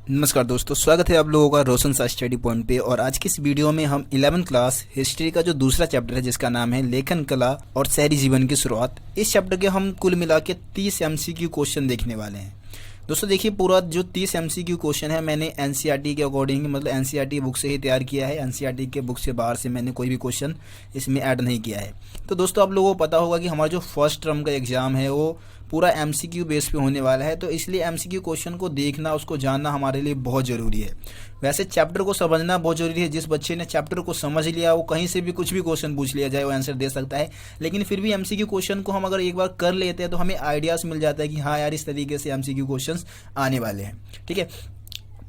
नमस्कार दोस्तों, स्वागत है आप लोगों का रोशन सा स्टडी पॉइंट पे। और आज की इस वीडियो में हम 11th क्लास हिस्ट्री का जो दूसरा चैप्टर है जिसका नाम है लेखन कला और शहरी जीवन की शुरुआत, इस चैप्टर के हम कुल मिला के 30 MCQ क्वेश्चन देखने वाले हैं। दोस्तों देखिए, पूरा जो 30 MCQ क्वेश्चन है मैंने NCERT के अकॉर्डिंग, मतलब NCERT बुक से ही तैयार किया है। NCERT के बुक से बाहर से मैंने कोई भी क्वेश्चन इसमें ऐड नहीं किया है। तो दोस्तों आप लोगों को पता होगा कि हमारा जो फर्स्ट टर्म का एग्जाम है वो पूरा MCQ बेस पे होने वाला है। तो इसलिए MCQ क्वेश्चन को देखना, उसको जानना हमारे लिए बहुत ज़रूरी है। वैसे चैप्टर को समझना बहुत ज़रूरी है। जिस बच्चे ने चैप्टर को समझ लिया वो कहीं से भी कुछ भी क्वेश्चन पूछ लिया जाए वो आंसर दे सकता है। लेकिन फिर भी MCQ क्वेश्चन को हम अगर एक बार कर लेते हैं तो हमें आइडियाज़ मिल जाता है कि हाँ यार, इस तरीके से MCQ क्वेश्चन आने वाले हैं। ठीक है,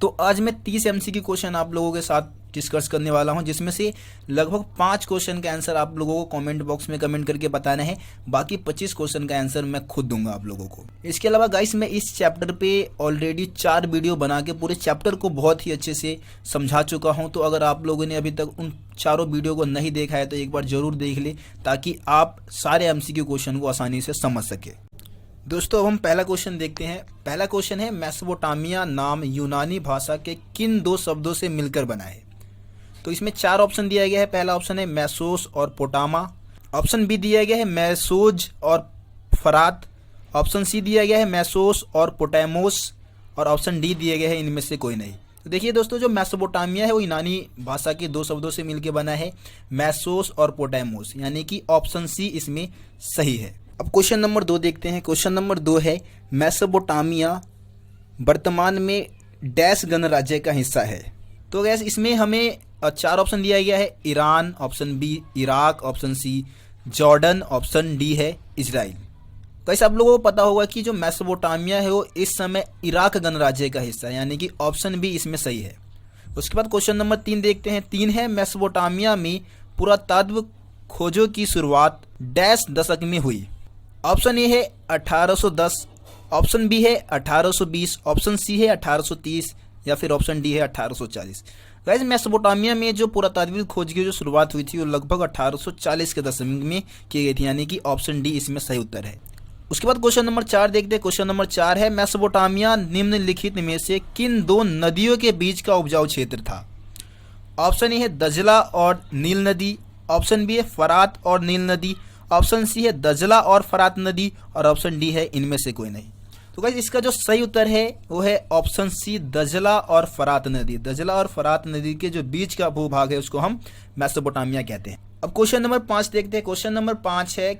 तो आज मैं 30 MCQ क्वेश्चन आप लोगों के साथ डिस्कस करने वाला हूं, जिसमें से लगभग 5 क्वेश्चन का आंसर आप लोगों को कमेंट बॉक्स में कमेंट करके बताना है। बाकी 25 क्वेश्चन का आंसर मैं खुद दूंगा आप लोगों को। इसके अलावा गाइस, मैं इस चैप्टर पे ऑलरेडी 4 वीडियो बना के पूरे चैप्टर को बहुत ही अच्छे से समझा चुका हूं। तो अगर आप लोगों ने अभी तक उन चारों वीडियो को नहीं देखा है तो एक बार जरूर देख ले, ताकि आप सारे MCQ क्वेश्चन को आसानी से समझ सके। दोस्तों अब हम पहला क्वेश्चन देखते हैं। पहला क्वेश्चन है, मेसोपोटामिया नाम यूनानी भाषा के किन 2 शब्दों से मिलकर बना है? तो इसमें 4 ऑप्शन दिया गया है। पहला ऑप्शन है मैसोस और पोटामा, ऑप्शन बी दिया गया है मैसोज और फरात, ऑप्शन सी दिया गया है मैसोस और पोटामोस, और ऑप्शन डी दिया गया है इनमें से कोई नहीं। तो देखिए दोस्तों, जो मेसोपोटामिया है वो यूनानी भाषा के 2 शब्दों से मिलकर बना है, मैसोस और पोटामोस, यानी कि ऑप्शन सी इसमें सही है। अब क्वेश्चन नंबर 2 देखते हैं। क्वेश्चन नंबर 2 है, मेसोपोटामिया वर्तमान में डैश गणराज्य का हिस्सा है? तो गैस इसमें हमें 4 ऑप्शन दिया गया है। Iran, option B Iraq, option C Jordan, option D है इजराइल। कैसे आप लोगों को पता होगा कि जो मेसोपोटामिया है वो इस समय इराक गणराज्य का हिस्सा है, यानी कि ऑप्शन बी इसमें सही है। उसके बाद क्वेश्चन नंबर 3 देखते हैं। 3 है, मेसोपोटामिया में पुरातत्व खोजों की शुरुआत डैश दशक में हुई? ऑप्शन ए है 1810, ऑप्शन बी है 1820, ऑप्शन सी है 1830, या फिर ऑप्शन डी है 1840। गाइस, मेसोपोटामिया में जो पुरातात्विक खोज की जो शुरुआत हुई थी वो लगभग 1840 के दशक में की गई थी, यानी कि ऑप्शन डी इसमें सही उत्तर है। उसके बाद क्वेश्चन नंबर 4 देखते हैं। क्वेश्चन नंबर 4 है, मेसोपोटामिया निम्नलिखित में से किन 2 नदियों के बीच का उपजाऊ क्षेत्र था? ऑप्शन ए है दजला और नील नदी, ऑप्शन बी है फरात और नील नदी, ऑप्शन सी है दजला और फरात नदी, और ऑप्शन डी है इनमें से कोई नहीं। तो गाइस इसका जो सही उत्तर है वो है ऑप्शन सी, दजला और फरात नदी। दजला और फरात नदी के जो बीच का भूभाग है उसको हम मेसोपोटामिया कहते हैं। अब क्वेश्चन नंबर 5 देखते हैं। क्वेश्चन नंबर 5 है,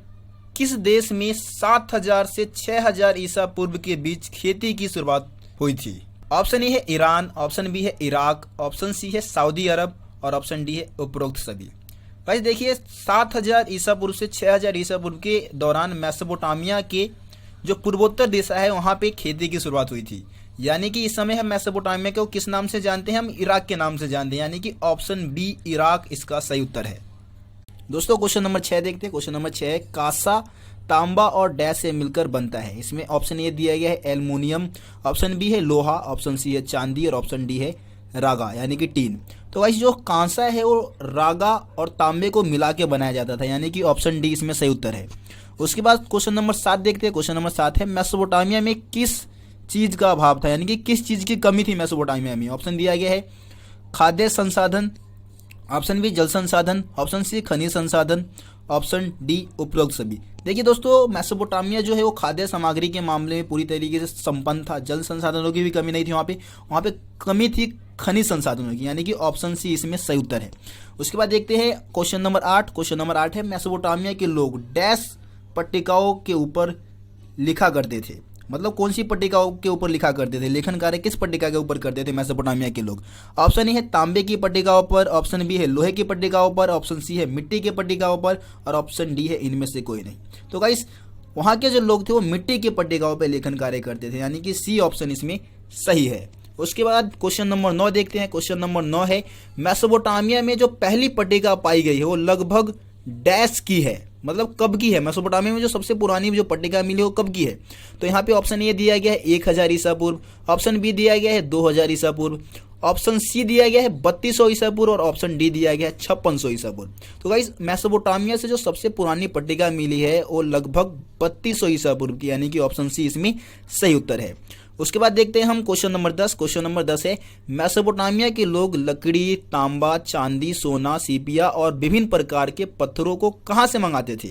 किस देश में 7000 से 6000 ईसा पूर्व के बीच खेती की शुरुआत हुई थी? ऑप्शन ए है ईरान, ऑप्शन बी है इराक, ऑप्शन सी है सऊदी अरब, और ऑप्शन डी है उपरोक्त सभी। भाई देखिए, 7000 ईसा पूर्व से 6000 ईसा पूर्व के दौरान मेसोपोटामिया के जो पूर्वोत्तर दिशा है वहां पे खेती की शुरुआत हुई थी, यानी कि इस समय हम मेसोपोटामिया को किस नाम से जानते हैं? हम इराक के नाम से जानते हैं, यानी कि ऑप्शन बी इराक इसका सही उत्तर है। दोस्तों क्वेश्चन नंबर 6 देखते हैं। क्वेश्चन नंबर 6 है, कांसा तांबा और डैश से मिलकर बनता है? इसमें ऑप्शन ए दिया गया है एल्युमिनियम, ऑप्शन बी है लोहा, ऑप्शन सी है चांदी, और ऑप्शन डी है रागा, यानी कि टीन। तो गाइस जो कांसा है वो रागा और तांबे को मिला के बनाया जाता था, यानी कि ऑप्शन डी इसमें सही उत्तर है। उसके बाद क्वेश्चन नंबर 7 देखते हैं। क्वेश्चन नंबर 7 है, मेसोपोटामिया में किस चीज का अभाव था, यानी कि किस चीज की कमी थी मेसोपोटामिया में? ऑप्शन दिया गया है खाद्य संसाधन, ऑप्शन बी जल संसाधन, ऑप्शन सी खनिज संसाधन, ऑप्शन डी उपरोक्त सभी। देखिए दोस्तों, मेसोपोटामिया जो है वो खाद्य सामग्री के मामले में पूरी तरीके से संपन्न था। जल संसाधनों की भी कमी नहीं थी वहाँ पे कमी थी खनिज संसाधनों की, यानी कि ऑप्शन सी इसमें सही उत्तर है। उसके बाद देखते हैं क्वेश्चन नंबर 8। क्वेश्चन नंबर 8 है, मेसोपोटामिया के लोग डैश पट्टिकाओं के ऊपर लिखा करते थे? मतलब कौन सी पट्टिकाओं के ऊपर लिखा करते थे? लेखन कार्य किस पट्टिका के ऊपर करते थे मेसोपोटामिया के लोग? ऑप्शन ए है तांबे की पट्टिकाओं पर, ऑप्शन बी है लोहे की पट्टिकाओं पर, ऑप्शन सी है मिट्टी की पट्टिकाओं पर, और ऑप्शन डी है इनमें से कोई नहीं। तो गाइस वहाँ के जो लोग थे वो मिट्टी की पट्टिकाओं पर लेखन कार्य करते थे, यानी कि सी ऑप्शन इसमें सही है। उसके बाद क्वेश्चन नंबर 9 देखते हैं। क्वेश्चन नंबर 9 है, मेसोपोटामिया में जो पहली पट्टिका पाई गई है वो लगभग डैश की है? मतलब कब की है? मेसोपोटामिया में जो सबसे पुरानी जो पट्टिका मिली है वो कब की है? तो यहाँ पे ऑप्शन ए दिया गया है 1000 ईसा पूर्व, ऑप्शन बी दिया गया है 2000 ईसा पूर्व, ऑप्शन सी दिया गया है 3200 ईसा पूर्व, और ऑप्शन डी दिया गया है 5600 ईसा पूर्व। तो गाइस मेसोपोटामिया से जो सबसे पुरानी पट्टिका मिली है वो लगभग 3200 ईसा पूर्व की, यानी कि ऑप्शन सी इसमें सही उत्तर है। उसके बाद देखते हैं हम क्वेश्चन नंबर 10। क्वेश्चन नंबर 10 है, मेसोपोटामिया के लोग लकड़ी, तांबा, चांदी, सोना, सीपिया और विभिन्न प्रकार के पत्थरों को कहाँ से मंगाते थे?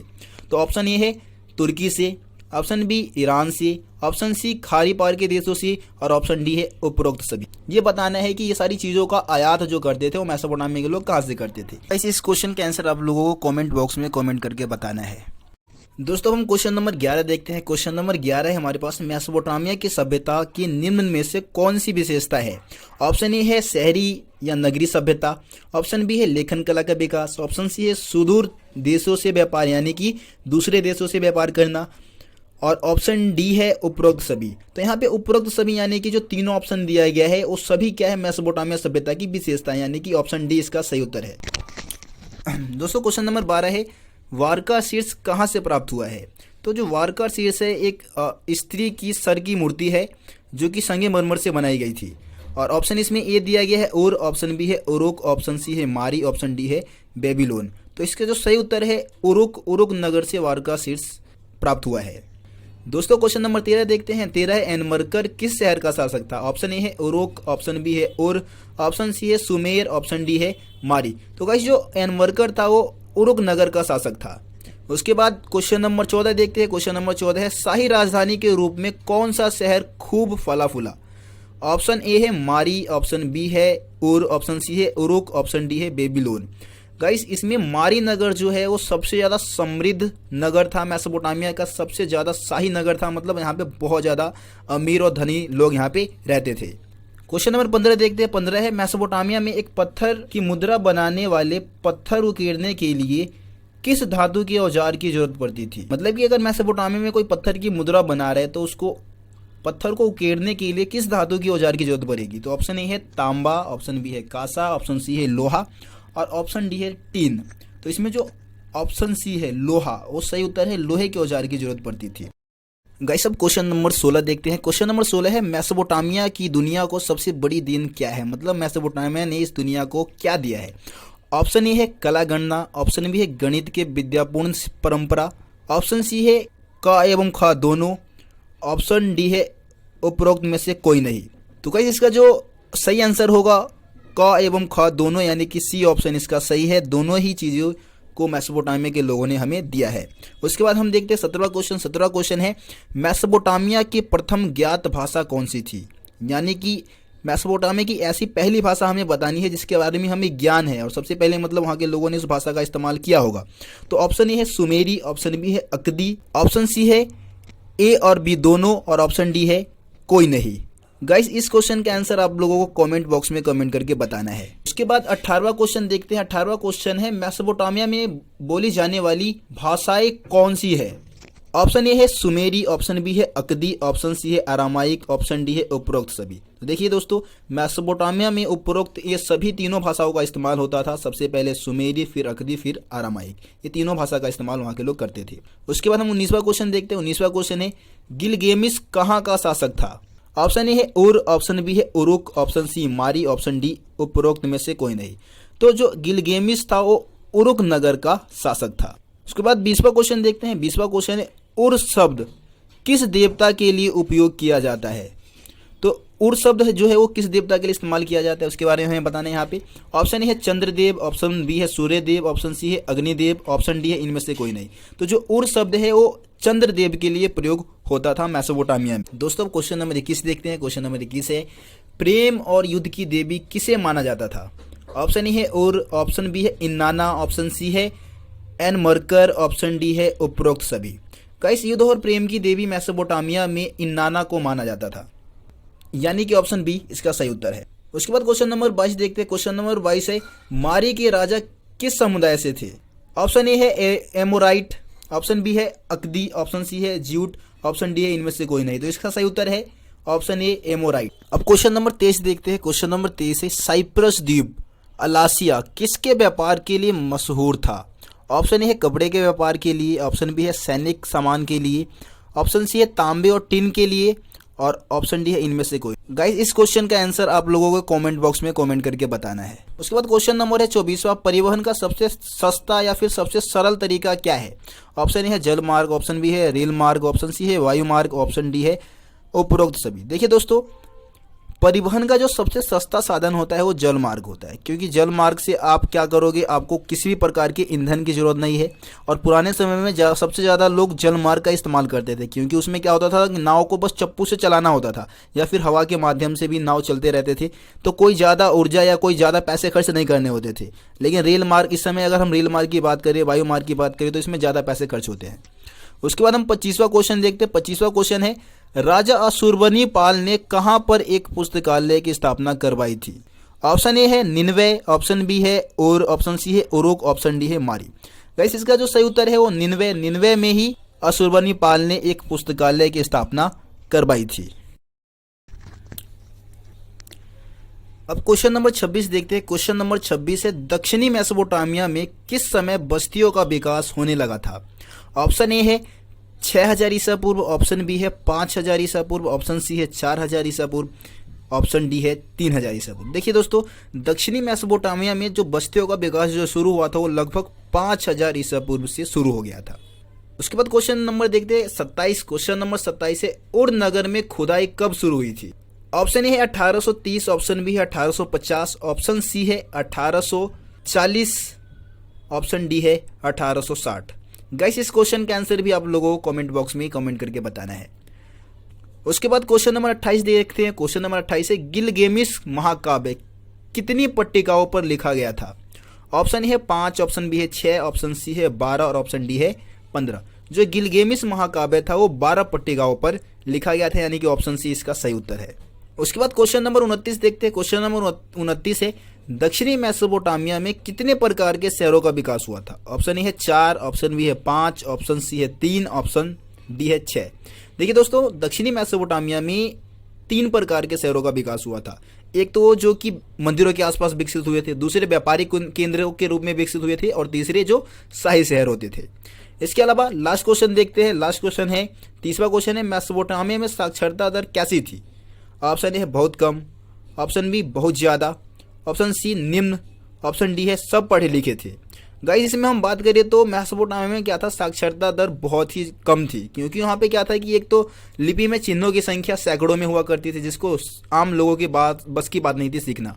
तो ऑप्शन ए है तुर्की से, ऑप्शन बी ईरान से, ऑप्शन सी खाड़ी पार के देशों से और ऑप्शन डी है उपरोक्त सभी। ये बताना है कि ये सारी चीज़ों का आयात जो करते थे वो मेसोपोटामिया के लोग कहाँ से करते थे। ऐसे इस क्वेश्चन के आंसर आप लोगों को कमेंट बॉक्स में कमेंट करके बताना है। दोस्तों हम क्वेश्चन नंबर 11 देखते हैं। क्वेश्चन नंबर 11 है हमारे पास, मेसोपोटामिया की सभ्यता की निम्न में से कौन सी विशेषता है? ऑप्शन ए है शहरी या नगरी सभ्यता, ऑप्शन बी है लेखन कला का विकास, ऑप्शन सी है सुदूर देशों से व्यापार यानी कि दूसरे देशों से व्यापार करना, और ऑप्शन डी है उपरोक्त सभी। तो यहाँ पे उपरोक्त सभी यानी कि जो तीनों ऑप्शन दिया गया है वो सभी क्या है? मेसोपोटामिया सभ्यता की विशेषता, यानी कि ऑप्शन डी इसका सही उत्तर है। दोस्तों क्वेश्चन नंबर 12 है, वारका शीर्ष कहाँ से प्राप्त हुआ है? तो जो वारका शीर्ष है एक स्त्री की सर की मूर्ति है जो कि संगमरमर से बनाई गई थी, और ऑप्शन इसमें ए दिया गया है और, ऑप्शन बी है उरुक, ऑप्शन सी है मारी, ऑप्शन डी है बेबीलोन। तो इसका जो सही उत्तर है उरुक नगर से वारका शीर्ष प्राप्त हुआ है। दोस्तों क्वेश्चन नंबर 13 देखते हैं। 13 है, एनमरकर किस शहर का शासक था? ऑप्शन ए है उरुक, ऑप्शन बी है उर, ऑप्शन सी है सुमेर, ऑप्शन डी है मारी। तो गाइस जो एनमरकर था वो उरुक नगर का शासक था। उसके बाद क्वेश्चन नंबर 14 देखते हैं। क्वेश्चन नंबर 14 है, शाही राजधानी के रूप में कौन सा शहर खूब फला फूला? ऑप्शन ए है मारी, ऑप्शन बी है उर, ऑप्शन सी है उरुक, ऑप्शन डी है बेबीलोन। गाइस इसमें मारी नगर जो है वो सबसे ज़्यादा समृद्ध नगर था, मेसोपोटामिया का सबसे ज़्यादा शाही नगर था, मतलब यहाँ पे बहुत ज़्यादा अमीर और धनी लोग यहाँ पे रहते थे। क्वेश्चन नंबर 15 देखते हैं। 15 है, मेसोपोटामिया में एक पत्थर की मुद्रा बनाने वाले पत्थर उकेरने के लिए किस धातु के औजार की जरूरत पड़ती थी? मतलब कि अगर मेसोपोटामिया में कोई पत्थर की मुद्रा बना रहे तो उसको पत्थर को उकेरने के लिए किस धातु की औजार की जरूरत पड़ेगी? तो ऑप्शन ए है तांबा, ऑप्शन बी है कांसा, ऑप्शन सी है लोहा और ऑप्शन डी है टीन। तो इसमें जो ऑप्शन सी है लोहा वो सही उत्तर है, लोहे के औजार की जरूरत पड़ती थी। गाइस अब क्वेश्चन नंबर 16 देखते हैं। क्वेश्चन नंबर 16 है, मेसोपोटामिया की दुनिया को सबसे बड़ी देन क्या है? मतलब मेसोपोटामिया ने इस दुनिया को क्या दिया है? ऑप्शन ए है कला गणना, ऑप्शन बी है गणित के विद्यापूर्ण परंपरा, ऑप्शन सी है क एवं ख दोनों, ऑप्शन डी है उपरोक्त में से कोई नहीं। तो गाइस इसका जो सही आंसर होगा क एवं ख दोनों, यानी कि सी ऑप्शन इसका सही है। दोनों ही चीज़ों को मेसोपोटामिया के लोगों ने हमें दिया है। उसके बाद हम देखते हैं 17वां क्वेश्चन। 17वां क्वेश्चन है, मेसोपोटामिया की प्रथम ज्ञात भाषा कौन सी थी? यानी कि मेसोपोटामिया की ऐसी पहली भाषा हमें बतानी है जिसके बारे में हमें ज्ञान है और सबसे पहले मतलब वहाँ के लोगों ने उस भाषा का इस्तेमाल किया होगा। तो ऑप्शन ए है सुमेरी, ऑप्शन बी है अकदी, ऑप्शन सी है ए और बी दोनों और ऑप्शन डी है कोई नहीं। गाइस इस क्वेश्चन का आंसर आप लोगों को कमेंट बॉक्स में कमेंट करके बताना है। उसके बाद 18वां क्वेश्चन देखते हैं। 18वां क्वेश्चन है, मेसोपोटामिया में बोली जाने वाली भाषाएं कौन सी है? ऑप्शन ए है सुमेरी, ऑप्शन बी है अकदी, ऑप्शन सी है अरामाइक, ऑप्शन डी है उपरोक्त सभी। तो देखिए दोस्तों, मेसोपोटामिया में उपरोक्त ये सभी तीनों भाषाओं का इस्तेमाल होता था। सबसे पहले सुमेरी, फिर अकदी, फिर अरामाइक, ये तीनों भाषा का इस्तेमाल वहाँ के लोग करते थे। उसके बाद हम 19वां क्वेश्चन देखते हैं। 19वां क्वेश्चन है, गिलगेमिस कहाँ का शासक था? ऑप्शन ए है उर, ऑप्शन बी है उरुक, ऑप्शन सी मारी, ऑप्शन डी उपरोक्त में से कोई नहीं। तो जो गिलगेमिस था वो उरुक नगर का शासक था। उसके बाद 20वां क्वेश्चन देखते हैं। 20वां क्वेश्चन है, उर शब्द किस देवता के लिए उपयोग किया जाता है? तो उर शब्द जो है वो किस देवता के लिए इस्तेमाल किया जाता है उसके बारे में हमें बताना है यहाँ पे। ऑप्शन ए है चंद्रदेव, ऑप्शन बी है सूर्यदेव, ऑप्शन सी है अग्निदेव, ऑप्शन डी है इनमें से कोई नहीं। तो जो उर शब्द है वो चंद्रदेव के लिए प्रयोग होता था मेसोपोटामिया में। दोस्तों क्वेश्चन नंबर 21 देखते हैं। क्वेश्चन नंबर 21 है, प्रेम और युद्ध की देवी किसे माना जाता था? ऑप्शन ए है उर, ऑप्शन बी है इन्नाना, ऑप्शन सी है एनमरकर, ऑप्शन डी है उपरोक्त सभी। गाइस युद्ध और प्रेम की देवी मेसोपोटामिया में इन्नाना को माना जाता था, यानी कि ऑप्शन बी इसका सही उत्तर है। उसके बाद क्वेश्चन नंबर 22 देखते हैं। क्वेश्चन नंबर 22 है, मारी के राजा किस समुदाय से थे? ऑप्शन ए है एमोराइट, ऑप्शन बी है अकदी, ऑप्शन सी है ज्यूट, ऑप्शन डी है इनमें से कोई नहीं। तो इसका सही उत्तर है ऑप्शन ए एमोराइट। अब क्वेश्चन नंबर 23 देखते हैं। क्वेश्चन नंबर 23 है, साइप्रस द्वीप अलासिया किसके व्यापार के लिए मशहूर था? ऑप्शन ए है कपड़े के व्यापार के लिए, ऑप्शन बी है सैनिक सामान के लिए, ऑप्शन सी है तांबे और टिन के लिए और ऑप्शन डी है इनमें से कोई। गाइस इस क्वेश्चन का आंसर आप लोगों को कमेंट बॉक्स में कमेंट करके बताना है। उसके बाद क्वेश्चन नंबर है 24वां, परिवहन का सबसे सस्ता या फिर सबसे सरल तरीका क्या है? ऑप्शन ए है जल मार्ग, ऑप्शन बी है रेल मार्ग, ऑप्शन सी है वायु मार्ग, ऑप्शन डी है उपरोक्त सभी। देखिए दोस्तों, परिवहन का जो सबसे सस्ता साधन होता है वो जल मार्ग होता है, क्योंकि जल मार्ग से आप क्या करोगे, आपको किसी भी प्रकार के ईंधन की जरूरत नहीं है। और पुराने समय में सबसे ज़्यादा लोग जल मार्ग का इस्तेमाल करते थे, क्योंकि उसमें क्या होता था कि नाव को बस चप्पू से चलाना होता था या फिर हवा के माध्यम से भी नाव चलते रहते थे, तो कोई ज़्यादा ऊर्जा या कोई ज़्यादा पैसे खर्च नहीं करने होते थे। लेकिन रेल मार्ग, इस समय अगर हम रेल मार्ग की बात करें, वायु मार्ग की बात करें, तो इसमें ज़्यादा पैसे खर्च होते हैं। उसके बाद हम 25वां क्वेश्चन देखते हैं। 25वां क्वेश्चन है, राजा अशुरबनीपाल ने कहां पर एक पुस्तकालय की स्थापना करवाई थी? ऑप्शन ए है निन्वे, ऑप्शन बी है और, ऑप्शन सी है उरुक, ऑप्शन डी है मारी। वैसे इसका जो सही उत्तर है वो निन्वे में ही अशुरबनीपाल ने एक पुस्तकालय की स्थापना करवाई थी। अब क्वेश्चन नंबर 26 देखते हैं। क्वेश्चन नंबर 26 है, दक्षिणी मेसोपोटामिया में किस समय बस्तियों का विकास होने लगा था? ऑप्शन ए है 6000 ईसा पूर्व, ऑप्शन बी है 5000 ईसा पूर्व, ऑप्शन सी है 4000 ईसा पूर्व, ऑप्शन डी है 3000 ईसा पूर्व। देखिए दोस्तों, दक्षिणी मेसोपोटामिया में जो बस्तियों का विकास जो शुरू हुआ था वो लगभग 5000 ईसा पूर्व से शुरू हो गया था। उसके बाद क्वेश्चन नंबर देखते हैं 27। क्वेश्चन नंबर 27 है, उर नगर में खुदाई कब शुरू हुई थी? ऑप्शन ए है 1830, ऑप्शन बी है 1850, ऑप्शन सी है 1840, ऑप्शन डी है 1860। गाइस, इस क्वेश्चन का आंसर भी आप लोगों को कमेंट बॉक्स में कमेंट करके बताना है। उसके बाद क्वेश्चन नंबर 28 देखते हैं। क्वेश्चन नंबर 28 है, गिलगेमिस महाकाव्य कितनी पट्टिकाओं पर लिखा गया था? ऑप्शन है 5, ऑप्शन बी है 6, ऑप्शन सी है 12 और ऑप्शन डी है 15। जो गिलगेमिस महाकाव्य था वो 12 पट्टिकाओं पर लिखा गया था, यानी कि ऑप्शन सी इसका सही उत्तर है। उसके बाद क्वेश्चन नंबर 29 देखते हैं। क्वेश्चन नंबर 29 है, दक्षिणी मेसोपोटामिया में कितने प्रकार के शहरों का विकास हुआ था? ऑप्शन ए है 4, ऑप्शन बी है 5, ऑप्शन सी है 3, ऑप्शन डी है 6। देखिए दोस्तों, दक्षिणी मेसोपोटामिया में 3 प्रकार के शहरों का विकास हुआ था। एक तो जो कि मंदिरों के आसपास विकसित हुए थे, दूसरे व्यापारिक केंद्रों के रूप में विकसित हुए थे, और तीसरे जो शाही शहर होते थे। इसके अलावा लास्ट क्वेश्चन देखते हैं। लास्ट क्वेश्चन है, 30वां क्वेश्चन है, मेसोपोटामिया में साक्षरता दर कैसी थी? ऑप्शन ए है बहुत कम, ऑप्शन बी बहुत ज़्यादा, ऑप्शन सी निम्न, ऑप्शन डी है सब पढ़े लिखे थे। गाइस, इसमें हम बात करें तो मेसोपोटामिया में क्या था, साक्षरता दर बहुत ही कम थी, क्योंकि वहाँ पे क्या था कि एक तो लिपि में चिन्हों की संख्या सैकड़ों में हुआ करती थी, जिसको आम लोगों की बस की बात नहीं थी सीखना।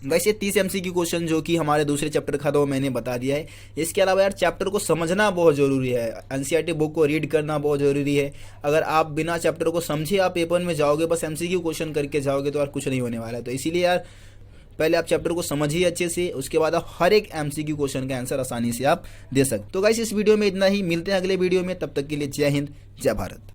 गाइस, ये 30 MCQ क्वेश्चन जो कि हमारे दूसरे चैप्टर का था वो मैंने बता दिया है। इसके अलावा यार, चैप्टर को समझना बहुत ज़रूरी है, NCERT बुक को रीड करना बहुत ज़रूरी है। अगर आप बिना चैप्टर को समझे आप पेपर में जाओगे, बस MCQ क्वेश्चन करके जाओगे, तो यार कुछ नहीं होने वाला है। तो इसीलिए यार पहले आप चैप्टर को समझिए अच्छे से, उसके बाद आप हर एक MCQ क्वेश्चन का आंसर आसानी से आप दे सकते। तो गाइस, इस वीडियो में इतना ही, मिलते हैं अगले वीडियो में, तब तक के लिए जय हिंद, जय भारत।